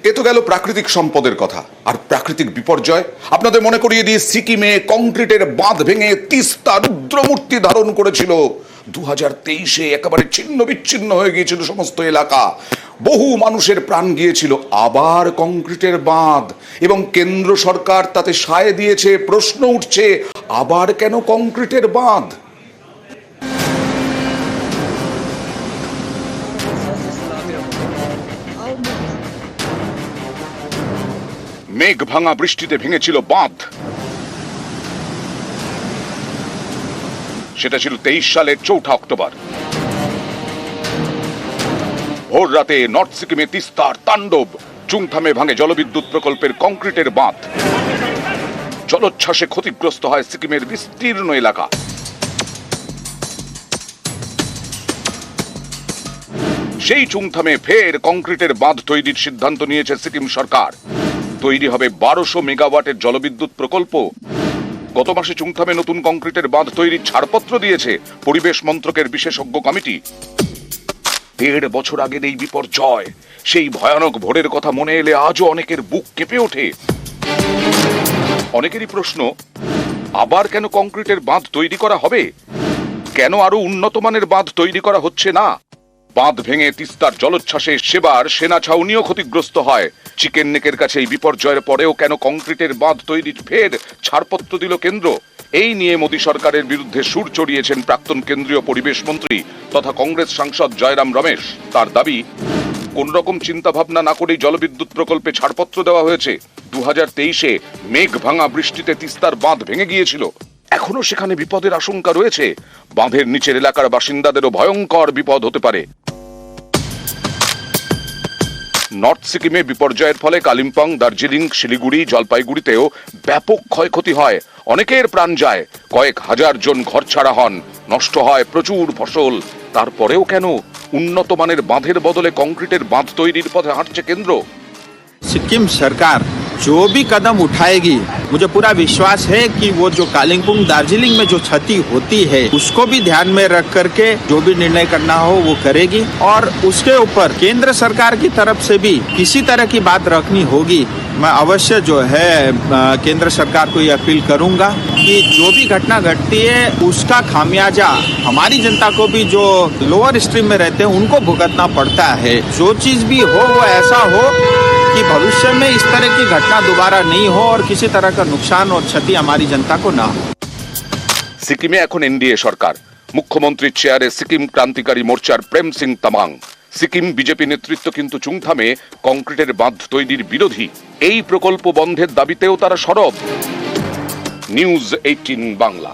এ তো গেল প্রাকৃতিক সম্পদের কথা। আর প্রাকৃতিক বিপর্যয় আপনাদের মনে করিয়ে দিয়ে সিকিমে কংক্রিটের বাঁধ ভেঙে তিস্তা রুদ্রমূর্তি ধারণ করেছিল। 2023-এ একেবারে ছিন্ন বিচ্ছিন্ন হয়ে গিয়েছিল সমস্ত এলাকা, বহু মানুষের প্রাণ গিয়েছিল। আবার কংক্রিটের বাঁধ, এবং কেন্দ্র সরকার তাতে সায় দিয়েছে। প্রশ্ন উঠছে, আবার কেন কংক্রিটের বাঁধ? মেঘ ভাঙা বৃষ্টিতে ভেঙেছিল বাঁধ। সেটা ছিল 23 সালের 4 অক্টোবর। ভোর রাতে নর্থ সিকিমে তিস্তার তাণ্ডব। চুংথামে ভাঙে জলবিদ্যুৎ প্রকল্পের কংক্রিটের বাঁধ। জলোচ্ছ্বাসে ক্ষতিগ্রস্ত হয় সিকিমের বিস্তীর্ণ এলাকা। সেই চুংথামে ফের কংক্রিটের বাঁধ তৈরির সিদ্ধান্ত নিয়েছে সিকিম সরকার। তৈরি হবে 1200 মেগাওয়াটের জলবিদ্যুৎ প্রকল্প। গত মাসে চুংথামে নতুন কংক্রিটের বাঁধ তৈরির ছাড়পত্র দিয়েছে পরিবেশ মন্ত্রকের বিশেষজ্ঞ কমিটি। 1.5 বছর আগের এই বিপর্যয়, সেই ভয়ানক ভোরের কথা মনে এলে আজও অনেকের বুক কেঁপে ওঠে। অনেকেরই প্রশ্ন, আবার কেন কংক্রিটের বাঁধ তৈরি করা হবে? কেন আরো উন্নত মানের বাঁধ তৈরি করা হচ্ছে না? বাঁধ ভেঙে তিস্তার জলোচ্ছ্বাসে সেবার সেনা ছাউনিও ক্ষতিগ্রস্ত হয়। চিকেন নেকের কাছে এই বিপর্যয়ের পরেও কেন কংক্রিটের বাঁধ তৈরির ফের ছাড়পত্র দিল কেন্দ্র? এই নিয়ে মোদী সরকারের বিরুদ্ধে সুর চড়িয়েছেন প্রাক্তন কেন্দ্রীয় পরিবেশ মন্ত্রী তথা কংগ্রেস সাংসদ জয়রাম রমেশ। তার দাবি, কোন রকম চিন্তা ভাবনা না করেই জলবিদ্যুৎ প্রকল্পে ছাড়পত্র দেওয়া হয়েছে। 2023-এ মেঘ ভাঙা বৃষ্টিতে তিস্তার বাঁধ ভেঙে গিয়েছিল। এখনো সেখানে বিপদের আশঙ্কা রয়েছে। বাঁধের নিচের এলাকার বাসিন্দাদেরও ভয়ঙ্কর বিপদ হতে পারে। নর্থ সিকিমে বিপর্যয়ের ফলে কালিম্পং, দার্জিলিং, শিলিগুড়ি, জলপাইগুড়িতেও ব্যাপক ক্ষয়ক্ষতি হয়। অনেকের প্রাণ যায়, কয়েক হাজার জন ঘরছাড়া হন, নষ্ট হয় প্রচুর ফসল। তারপরেও কেন উন্নত মানের বাঁধের বদলে কংক্রিটের বাঁধ তৈরির পথে হাঁটছে কেন্দ্র? सिक्किम सरकार जो भी कदम उठाएगी, मुझे पूरा विश्वास है कि वो जो कालिम्पोंग, दार्जिलिंग में जो क्षति होती है उसको भी ध्यान में रख करके जो भी निर्णय करना हो वो करेगी। और उसके ऊपर केंद्र सरकार की तरफ से भी किसी तरह की बात रखनी होगी। मैं अवश्य जो है केंद्र सरकार को ये अपील करूंगा कि जो भी घटना घटती है उसका खामियाजा हमारी जनता को भी, जो लोअर स्ट्रीम में रहते हैं उनको भुगतना पड़ता है। जो चीज भी हो वो ऐसा हो कि भविष्य में इस तरह की घटना दोबारा नहीं हो और किसी तरह का नुकसान और क्षति हमारी जनता को ना हो। সিকিমে এখন এনডিএ সরকার। মুখ্যমন্ত্রীর চেয়ারে সিকিম ক্রান্তিকারী মোর্চার প্রেম সিং তামাং। সিকিম বিজেপি নেতৃত্ব কিন্তু চুংথামে কংক্রিটের বাঁধ তৈরির বিরোধী। এই প্রকল্প বন্ধের দাবিতেও তারা সরব। নিউজ 18 বাংলা।